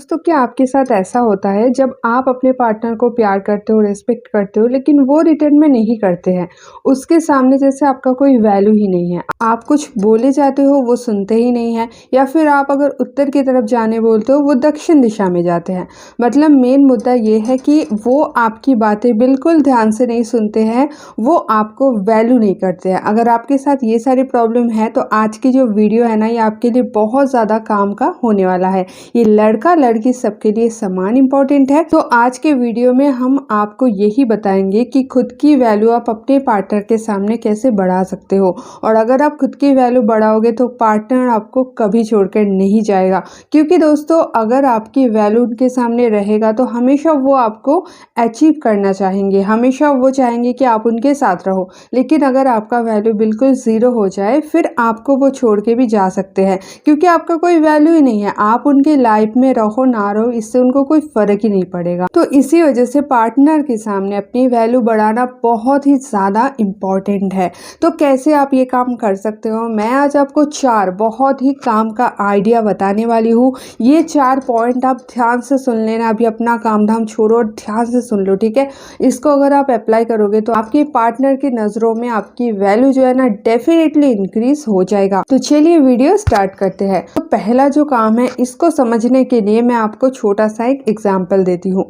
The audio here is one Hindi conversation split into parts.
दोस्तों क्या आपके साथ ऐसा होता है जब आप अपने पार्टनर को प्यार करते हो, रिस्पेक्ट करते हो लेकिन वो रिटर्न में नहीं करते हैं। उसके सामने जैसे आपका कोई वैल्यू ही नहीं है। आप कुछ बोले जाते हो वो सुनते ही नहीं है, या फिर आप अगर उत्तर की तरफ जाने बोलते हो वो दक्षिण दिशा में जाते हैं। मतलब मेन मुद्दा ये है कि वो आपकी बातें बिल्कुल ध्यान से नहीं सुनते हैं, वो आपको वैल्यू नहीं करते हैं। अगर आपके साथ ये सारी प्रॉब्लम है तो आज की जो वीडियो है ना, ये आपके लिए बहुत ज़्यादा काम का होने वाला है। ये लड़का लड़की सबके लिए समान इम्पोर्टेंट है। तो आज के वीडियो में हम आपको यही बताएंगे कि खुद की वैल्यू आप अपने पार्टनर के सामने कैसे बढ़ा सकते हो। और अगर आप खुद की वैल्यू बढ़ाओगे तो पार्टनर आपको कभी छोड़कर नहीं जाएगा। क्योंकि दोस्तों अगर आपकी वैल्यू उनके सामने रहेगा तो हमेशा वो आपको अचीव करना चाहेंगे, हमेशा वो चाहेंगे कि आप उनके साथ रहो। लेकिन अगर आपका वैल्यू बिल्कुल ज़ीरो हो जाए फिर आपको वो छोड़ के भी जा सकते हैं, क्योंकि आपका कोई वैल्यू ही नहीं है। आप उनके लाइफ में रहो ना रहो, इससे उनको कोई फर्क ही नहीं पड़ेगा। तो इसी वजह से पार्टनर के सामने अपनी वैल्यू बढ़ाना बहुत ही ज़्यादा इम्पॉर्टेंट है। तो कैसे आप ये काम कर सकते हो, मैं आज आपको 4 बहुत ही काम का आइडिया बताने वाली हूँ। ये 4 पॉइंट आप ध्यान से सुन लेना। अभी अपना काम धाम छोड़ो और ध्यान से सुन लो, ठीक है। इसको अगर आप अप्लाई करोगे तो आपके पार्टनर की नज़रों में आपकी वैल्यू जो है ना डेफिनेटली इंक्रीज हो जाएगा। तो चलिए वीडियो स्टार्ट करते हैं। तो पहला जो काम है इसको समझने के लिए मैं आपको छोटा सा एक एग्जाम्पल देती हूँ।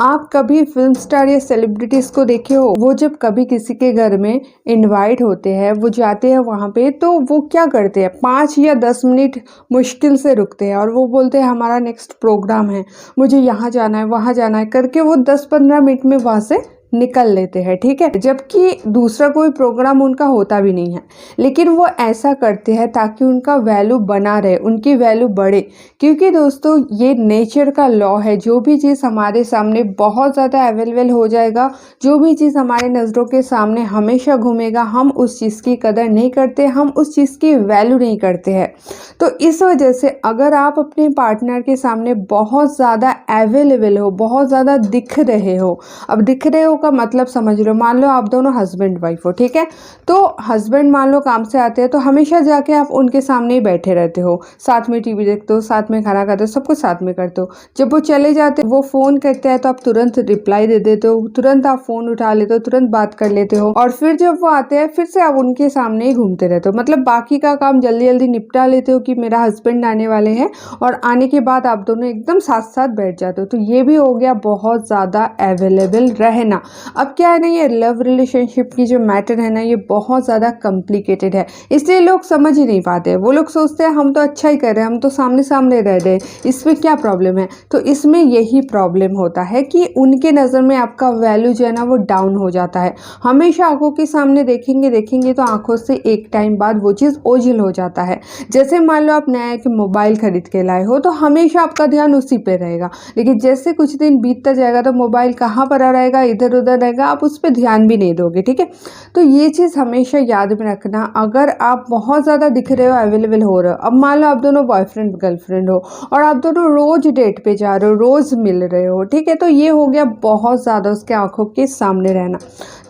आप कभी फिल्म स्टार या सेलिब्रिटीज को देखे हो, वो जब कभी किसी के घर में इनवाइट होते हैं, वो जाते हैं वहाँ पे, तो वो क्या करते हैं, 5 या 10 मिनट मुश्किल से रुकते हैं और वो बोलते हैं हमारा नेक्स्ट प्रोग्राम है, मुझे यहाँ जाना है वहाँ जाना है करके वो 10-15 मिनट में वहाँ से निकल लेते हैं, ठीक है। जबकि दूसरा कोई प्रोग्राम उनका होता भी नहीं है, लेकिन वो ऐसा करते हैं ताकि उनका वैल्यू बना रहे, उनकी वैल्यू बढ़े। क्योंकि दोस्तों ये नेचर का लॉ है, जो भी चीज़ हमारे सामने बहुत ज़्यादा अवेलेबल हो जाएगा, जो भी चीज़ हमारे नज़रों के सामने हमेशा घूमेगा, हम उस चीज़ की कदर नहीं करते, हम उस चीज़ की वैल्यू नहीं करते हैं। तो इस वजह से अगर आप अपने पार्टनर के सामने बहुत ज़्यादा अवेलेबल हो, बहुत ज़्यादा दिख रहे हो, अब दिख रहे हो का मतलब समझ लो, मान लो आप दोनों हस्बैंड वाइफ हो, ठीक है। तो हस्बैंड मान लो काम से आते हैं तो हमेशा जाके आप उनके सामने ही बैठे रहते हो, साथ में टीवी देखते हो, साथ में खाना खाते हो, सब कुछ साथ में करते हो। जब वो चले जाते वो फ़ोन करते हैं तो आप तुरंत रिप्लाई दे देते हो, तुरंत आप फ़ोन उठा लेते हो, तुरंत बात कर लेते हो। और फिर जब वो आते हैं फिर से आप उनके सामने ही घूमते रहते हो। मतलब बाकी का काम जल्दी जल्दी निपटा लेते हो कि मेरा हस्बैंड आने वाले हैं, और आने के बाद आप दोनों एकदम साथ साथ बैठ जाते हो। तो ये भी हो गया बहुत ज़्यादा अवेलेबल रहना। अब क्या है ना, ये लव रिलेशनशिप की जो मैटर है ना, ये बहुत ज़्यादा कॉम्प्लिकेटेड है, इसलिए लोग समझ ही नहीं पाते। वो लोग सोचते हैं हम तो अच्छा ही कर रहे हैं, हम तो सामने सामने रह रहे हैं, इसमें क्या प्रॉब्लम है। तो इसमें यही प्रॉब्लम होता है कि उनके नज़र में आपका वैल्यू जो है ना वो डाउन हो जाता है। हमेशा आंखों के सामने देखेंगे देखेंगे तो आंखों से एक टाइम बाद वो चीज़ ओझल हो जाता है। जैसे मान लो आप नया एक मोबाइल खरीद के लाए हो तो हमेशा आपका ध्यान उसी पे रहेगा, लेकिन जैसे कुछ दिन बीतता जाएगा तो मोबाइल कहाँ पर रहेगा, इधर उधर रहेगा, आप उस पर ध्यान भी नहीं दोगे, ठीक है। तो ये चीज़ हमेशा याद में रखना। अगर आप बहुत ज़्यादा दिख रहे हो, अवेलेबल हो रहे हो, अब मान लो आप दोनों बॉयफ्रेंड गर्लफ्रेंड हो और आप दोनों रोज़ डेट पे जा रहे हो, रोज़ मिल रहे हो, ठीक है, तो ये हो गया बहुत ज़्यादा उसके आंखों के सामने रहना।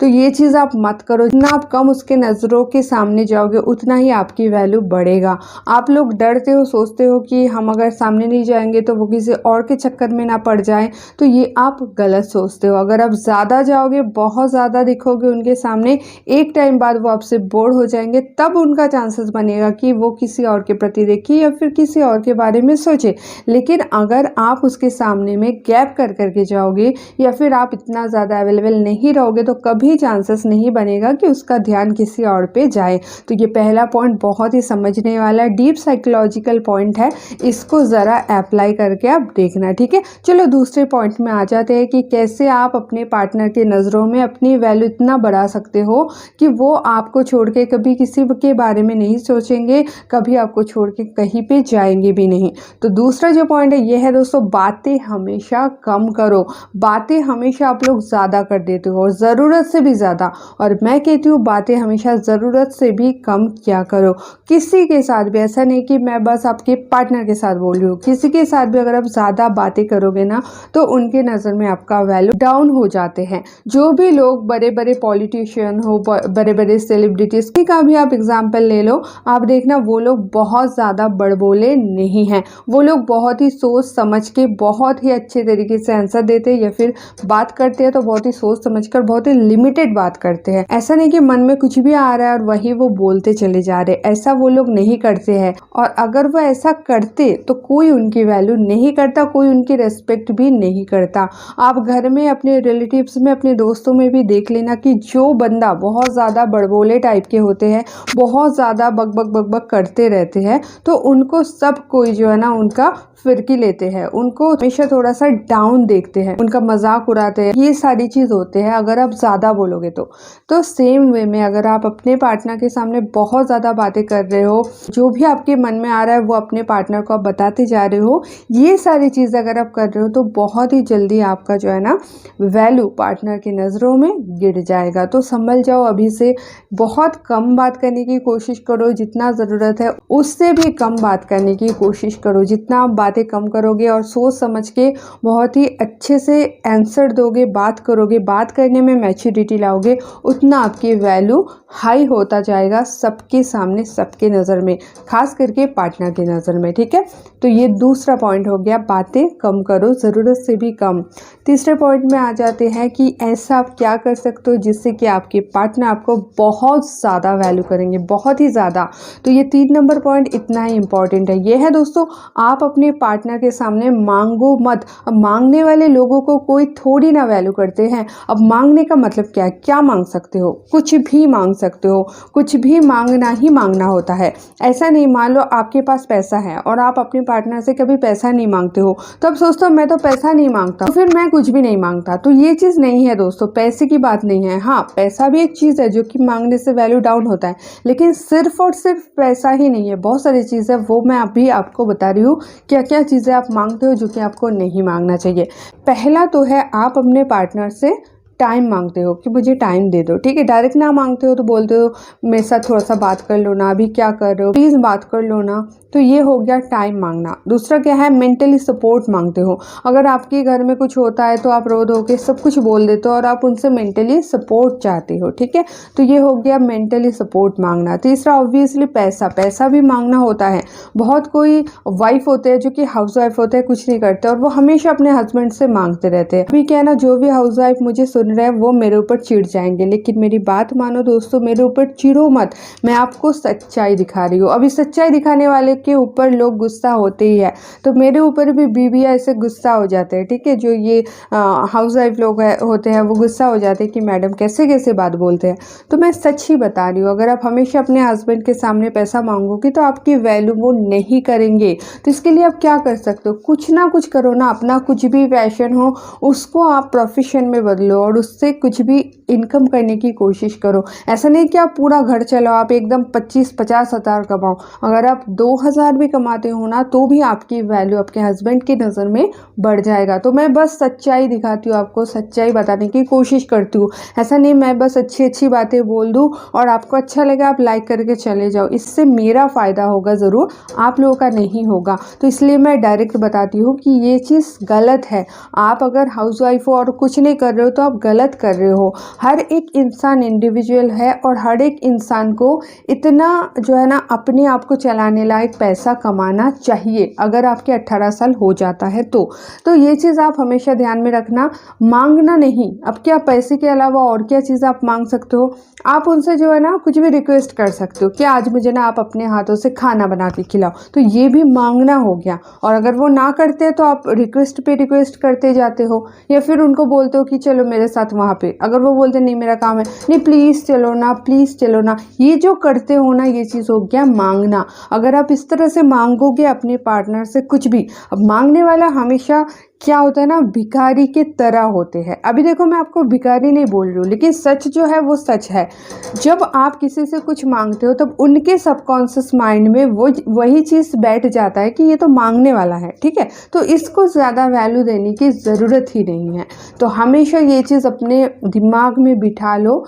तो ये चीज़ आप मत करो। जितना आप कम उसके नज़रों के सामने जाओगे उतना ही आपकी वैल्यू बढ़ेगा। आप लोग डरते हो, सोचते हो कि हम अगर सामने नहीं जाएंगे तो वो किसी और के चक्कर में ना पड़ जाए, तो ये आप गलत सोचते हो। अगर आप ज़्यादा जाओगे, बहुत ज़्यादा दिखोगे उनके सामने, एक टाइम बाद वो आपसे बोर हो जाएंगे, तब उनका चांसेस बनेगा कि वो किसी और के प्रति देखे या फिर किसी और के बारे में सोचे। लेकिन अगर आप उसके सामने में गैप कर करके जाओगे या फिर आप इतना ज़्यादा अवेलेबल नहीं रहोगे तो कभी चांसेस नहीं बनेगा कि उसका ध्यान किसी और पे जाए। तो ये पहला पॉइंट बहुत ही समझने वाला डीप साइकोलॉजिकल पॉइंट है, इसको ज़रा अप्लाई करके आप देखना, ठीक है। चलो दूसरे पॉइंट में आ जाते हैं कि कैसे आप अपने पार्टनर के नज़रों में अपनी वैल्यू इतना बढ़ा सकते हो कि वो आपको छोड़ के कभी किसी के बारे में नहीं सोचेंगे, कभी आपको छोड़ के कहीं पे जाएंगे भी नहीं। तो दूसरा जो पॉइंट है ये है दोस्तों, बातें हमेशा कम करो। बातें हमेशा आप लोग ज़्यादा कर देते हो, ज़रूरत से भी ज़्यादा। और मैं कहती हूँ बातें हमेशा ज़रूरत से भी कम किया करो। किसी के साथ भी, ऐसा नहीं कि मैं बस आपके पार्टनर के साथ बोल रही हूँ, किसी के साथ भी अगर आप ज़्यादा बातें करोगे ना तो उनके नज़र में आपका वैल्यू डाउन हो जाते हैं। हैं। जो भी लोग बड़े बड़े पॉलिटिशियन हो, बड़े बड़े सेलिब्रिटीज का भी आप एग्जाम्पल ले लो, आप देखना वो लोग बहुत ज़्यादा बड़बोले नहीं हैं। वो लोग बहुत ही सोच समझ के बहुत ही अच्छे तरीके से आंसर देते हैं, या फिर बात करते हैं तो बहुत ही सोच समझकर बहुत ही लिमिटेड बात करते हैं। ऐसा नहीं कि मन में कुछ भी आ रहा है और वही वो बोलते चले जा रहे, ऐसा वो लोग नहीं करते हैं। और अगर वो ऐसा करते तो कोई उनकी वैल्यू नहीं करता, कोई उनकी रेस्पेक्ट भी नहीं करता। आप घर में, अपने रिलेटिव्स में, अपने दोस्तों में भी देख लेना कि जो बंदा बहुत ज़्यादा बड़बोले टाइप के होते हैं, बहुत ज़्यादा बक बक बक बक करते रहते हैं, तो उनको सब कोई जो है ना उनका फिरकी लेते हैं, उनको हमेशा थोड़ा सा डाउन देखते हैं, उनका मजाक उड़ाते हैं। ये सारी चीज़ होते हैं अगर आप ज़्यादा बोलोगे तो सेम वे में अगर आप अपने पार्टनर के सामने बहुत ज़्यादा बातें कर रहे हो, जो भी आपके मन में आ रहा है वो अपने पार्टनर को आप बताते जा रहे हो, ये सारी चीज़ अगर आप कर रहे हो तो बहुत ही जल्दी आपका जो है ना वैल्यू पार्टनर की नज़रों में गिर जाएगा। तो संभल जाओ अभी से, बहुत कम बात करने की कोशिश करो, जितना ज़रूरत है उससे भी कम बात करने की कोशिश करो। जितना आप बातें कम करोगे और सोच समझ के बहुत ही अच्छे से आंसर दोगे, बात करोगे, बात करने में मैच्योरिटी लाओगे, उतना आपकी वैल्यू हाई होता जाएगा सबके सामने, सबके नज़र में, खास करके पार्टनर की नज़र में। ठीक है, तो ये दूसरा पॉइंट हो गया, बातें कम करो, ज़रूरत से भी कम। तीसरे पॉइंट में आ जाते हैं कि ऐसा आप क्या कर सकते हो जिससे कि आपके पार्टनर आपको बहुत ज़्यादा वैल्यू करेंगे, बहुत ही ज़्यादा। तो ये 3 नंबर पॉइंट इतना ही इंपॉर्टेंट है। ये है दोस्तों, आप अपने पार्टनर के सामने मांगो मत। अब मांगने वाले लोगों को कोई थोड़ी ना वैल्यू करते हैं। अब मांगने का मतलब क्या है? क्या मांग सकते हो? कुछ भी मांग सकते हो, कुछ भी मांगना ही मांगना होता है। ऐसा नहीं, मान लो आपके पास पैसा है और आप अपने पार्टनर से कभी पैसा नहीं मांगते हो, तो अब सोचते हो मैं तो पैसा नहीं मांगता, तो फिर मैं कुछ भी नहीं मांगता। तो ये चीज़ नहीं है दोस्तों, पैसे की बात नहीं है। हाँ, पैसा भी एक चीज़ है जो कि मांगने से वैल्यू डाउन होता है, लेकिन सिर्फ और सिर्फ पैसा ही नहीं है, बहुत सारी चीज़ें, वो मैं अभी आपको बता रही हूँ क्या क्या चीज़ें आप मांगते हो जो कि आपको नहीं मांगना चाहिए। पहला तो है, आप अपने पार्टनर से टाइम मांगते हो कि मुझे टाइम दे दो। ठीक है, डायरेक्ट ना मांगते हो तो बोलते हो मेरे साथ थोड़ा सा बात कर लो ना, अभी क्या कर रहे हो, प्लीज़ बात कर लो ना। तो ये हो गया टाइम मांगना। दूसरा क्या है, मेंटली सपोर्ट मांगते हो। अगर आपके घर में कुछ होता है तो आप रो धो के सब कुछ बोल देते हो और आप उनसे मेंटली सपोर्ट चाहते हो। ठीक है, तो ये हो गया मेंटली सपोर्ट मांगना। तीसरा ऑब्वियसली पैसा, पैसा भी मांगना होता है। बहुत कोई वाइफ होते हैं जो कि हाउस वाइफ होते हैं, कुछ नहीं करते और वो हमेशा अपने हस्बैंड से मांगते रहते हैं। अभी क्या है ना, जो भी हाउस वाइफ मुझे सुन रहे हैं वो मेरे ऊपर चिढ़ जाएंगे, लेकिन मेरी बात मानो दोस्तों, मेरे ऊपर चिढ़ो मत, मैं आपको सच्चाई दिखा रही हूँ। अभी सच्चाई दिखाने वाले के ऊपर लोग गुस्सा होते ही है, तो मेरे ऊपर भी बीबियाँ ऐसे गुस्सा हो जाते हैं। ठीक है, जो ये हाउस वाइफ लोग होते हैं वो गुस्सा हो जाते हैं कि मैडम कैसे कैसे बात बोलते हैं। तो मैं सच ही बता रही हूँ, अगर आप हमेशा अपने हस्बैंड के सामने पैसा मांगोगे तो आपकी वैल्यू वो नहीं करेंगे। तो इसके लिए आप क्या कर सकते हो, कुछ ना कुछ करो ना, अपना कुछ भी पैशन हो उसको आप प्रोफेशन में बदलो और उससे कुछ भी इनकम करने की कोशिश करो। ऐसा नहीं कि आप पूरा घर चलाओ, आप एकदम 25-50 हज़ार कमाओ। अगर आप 2,000 भी कमाते हो ना तो भी आपकी वैल्यू आपके हस्बैंड की नज़र में बढ़ जाएगा। तो मैं बस सच्चाई दिखाती हूँ आपको, सच्चाई बताने की कोशिश करती हूँ। ऐसा नहीं मैं बस अच्छी अच्छी बातें बोल दूँ और आपको अच्छा लगा आप लाइक करके चले जाओ, इससे मेरा फ़ायदा होगा ज़रूर, आप लोगों का नहीं होगा। तो इसलिए मैं डायरेक्ट बताती हूँ कि ये चीज़ गलत है। आप अगर हाउस वाइफ हो और कुछ नहीं कर रहे हो तो आप गलत कर रहे हो। हर एक इंसान इंडिविजुअल है और हर एक इंसान को इतना जो है ना अपने आप को चलाने लायक पैसा कमाना चाहिए, अगर आपके 18 साल हो जाता है तो ये चीज़ आप हमेशा ध्यान में रखना। मांगना नहीं, अब क्या पैसे के अलावा और क्या चीज़ आप मांग सकते हो, आप उनसे जो है ना कुछ भी रिक्वेस्ट कर सकते हो कि आज मुझे ना आप अपने हाथों से खाना बना के खिलाओ, तो ये भी मांगना हो गया। और अगर वो ना करते हैं तो आप रिक्वेस्ट पे रिक्वेस्ट करते जाते हो, या फिर उनको बोलते हो कि चलो मेरे साथ वहाँ पे, अगर वो बोलते नहीं मेरा काम है, नहीं प्लीज़ चलो ना, प्लीज़ चलो ना, ये जो करते हो ना ये चीज़ हो गया मांगना। अगर आप इस तरह से मांगोगे अपने पार्टनर से कुछ भी, अब मांगने वाला हमेशा क्या होता है ना, भिखारी के तरह होते हैं। अभी देखो मैं आपको भिखारी नहीं बोल रही हूँ, लेकिन सच जो है वो सच है। जब आप किसी से कुछ मांगते हो तब उनके सबकॉन्शियस माइंड में वो वही चीज़ बैठ जाता है कि ये तो मांगने वाला है। ठीक है, तो इसको ज़्यादा वैल्यू देने की ज़रूरत ही नहीं है। तो हमेशा ये चीज़ अपने दिमाग में बिठा लो,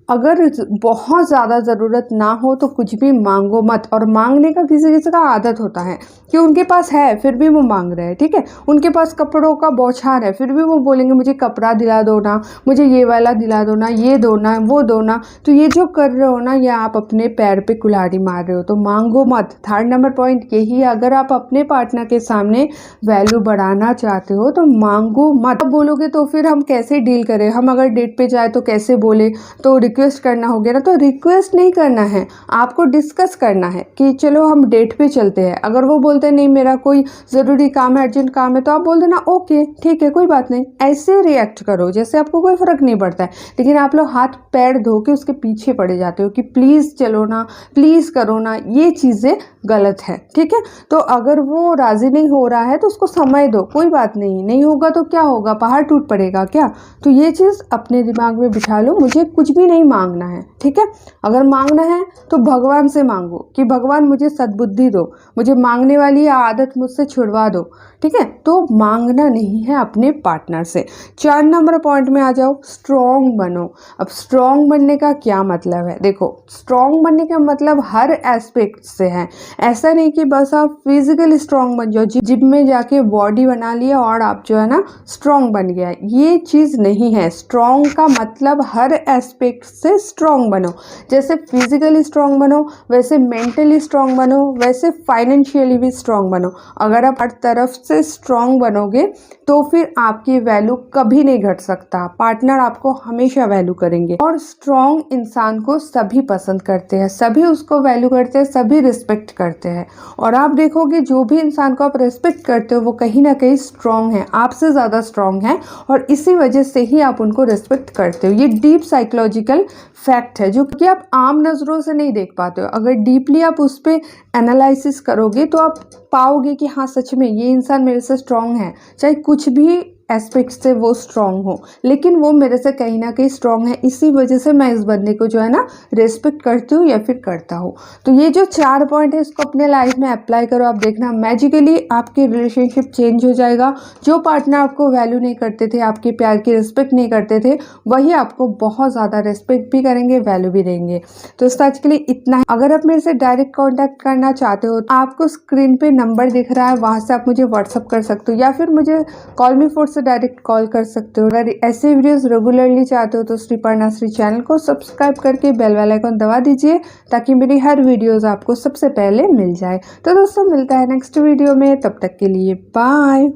अगर बहुत ज़्यादा ज़रूरत ना हो तो कुछ भी मांगो मत। और मांगने का किसी किसी का आदत होता है कि उनके पास है फिर भी वो मांग रहे हैं, ठीक है। उनके पास कपड़ों का बौछार है फिर भी वो बोलेंगे मुझे कपड़ा दिला दो ना, मुझे ये वाला दिला दो ना, ये दो ना, वो दो ना। तो ये जो कर रहे हो ना, ये आप अपने पैर पे कुल्हाड़ी मार रहे हो। तो मांगो मत। थर्ड नंबर पॉइंट यही है, अगर आप अपने पार्टनर के सामने वैल्यू बढ़ाना चाहते हो तो मांगो मत। अब बोलोगे तो फिर हम कैसे डील करें, हम अगर डेट पे जाए तो कैसे बोले, तो रिक्वेस्ट करना हो गया ना। तो रिक्वेस्ट नहीं करना है, आपको डिस्कस करना है कि चलो हम डेट पे चलते हैं। अगर वो बोलते हैं नहीं मेरा कोई ज़रूरी काम है, अर्जेंट काम है, तो आप बोल देना ओके ठीक है कोई बात नहीं। ऐसे रिएक्ट करो जैसे आपको कोई फ़र्क नहीं पड़ता है। लेकिन आप लोग हाथ पैर धो के उसके पीछे पड़े जाते हो कि प्लीज़ चलो ना, प्लीज़ करो ना। ये चीज़ें गलत है, ठीक है। तो अगर वो राज़ी नहीं हो रहा है तो उसको समय दो, कोई बात नहीं, नहीं होगा तो क्या होगा, पहाड़ टूट पड़ेगा क्या। तो ये चीज़ अपने दिमाग में बिठा लो, मुझे कुछ भी नहीं मांगना है, ठीक है। अगर मांगना है तो भगवान से मांगो कि भगवान मुझे सद्बुद्धि दो, मुझे मांगने वाली आदत मुझसे छुड़वा दो, ठीक है। तो मांगना नहीं है अपने पार्टनर से। 4 नंबर पॉइंट में आ जाओ, स्ट्रॉन्ग बनो। अब स्ट्रॉन्ग बनने का क्या मतलब है, देखो स्ट्रॉन्ग बनने का मतलब हर एस्पेक्ट से है। ऐसा नहीं कि बस आप फिजिकली स्ट्रॉन्ग बन जाओ, जिम में जाके बॉडी बना लिया और आप जो है ना स्ट्रॉन्ग बन गया, ये चीज़ नहीं है। स्ट्रॉन्ग का मतलब हर एस्पेक्ट से स्ट्रॉन्ग बनो। जैसे फिजिकली स्ट्रॉन्ग बनो, वैसे मेंटली स्ट्रॉन्ग बनो, वैसे फाइनेंशियली भी स्ट्रॉन्ग बनो। अगर आप हर तरफ से स्ट्रॉन्ग बनोगे तो फिर आपकी वैल्यू कभी नहीं घट सकता, पार्टनर आपको हमेशा वैल्यू करेंगे। और स्ट्रॉन्ग इंसान को सभी पसंद करते हैं, सभी उसको वैल्यू करते हैं, सभी रिस्पेक्ट करते हैं। और आप देखोगे जो भी इंसान को आप रिस्पेक्ट करते हो वो कहीं ना कहीं स्ट्रॉन्ग है, आपसे ज़्यादा स्ट्रॉन्ग है, और इसी वजह से ही आप उनको रिस्पेक्ट करते हो। ये डीप साइकोलॉजिकल फैक्ट है जो कि आप आम नज़रों से नहीं देख पाते हो। अगर डीपली आप उस पर एनालिसिस करोगे तो आप पाओगे कि हाँ सच में ये इंसान मेरे से स्ट्रॉन्ग है, चाहे कुछ भी एस्पेक्ट से वो स्ट्रॉन्ग हो, लेकिन वो मेरे से कहीं ना कहीं स्ट्रॉन्ग है। इसी वजह से मैं इस बंदे को जो है ना रिस्पेक्ट करती हूँ या फिर करता हूँ। तो ये जो 4 पॉइंट है इसको अपने लाइफ में अप्लाई करो, आप देखना मैजिकली आपकी रिलेशनशिप चेंज हो जाएगा। जो पार्टनर आपको वैल्यू नहीं करते थे, आपके प्यार की रिस्पेक्ट नहीं करते थे, वही आपको बहुत ज़्यादा रिस्पेक्ट भी करेंगे, वैल्यू भी देंगे। तो इस आज के लिए इतना है। अगर आप मेरे से डायरेक्ट कॉन्टैक्ट करना चाहते हो तो आपको स्क्रीन पे नंबर दिख रहा है, वहाँ से आप मुझे व्हाट्सअप कर सकते हो या फिर मुझे call me for direct call कर सकते हो। अगर ऐसे वीडियोस रेगुलरली चाहते हो तो श्रीपर्णा श्री चैनल को सब्सक्राइब करके बेल वाला आइकन दबा दीजिए ताकि मेरी हर वीडियोस आपको सबसे पहले मिल जाए। तो दोस्तों मिलता है नेक्स्ट वीडियो में, तब तक के लिए बाय।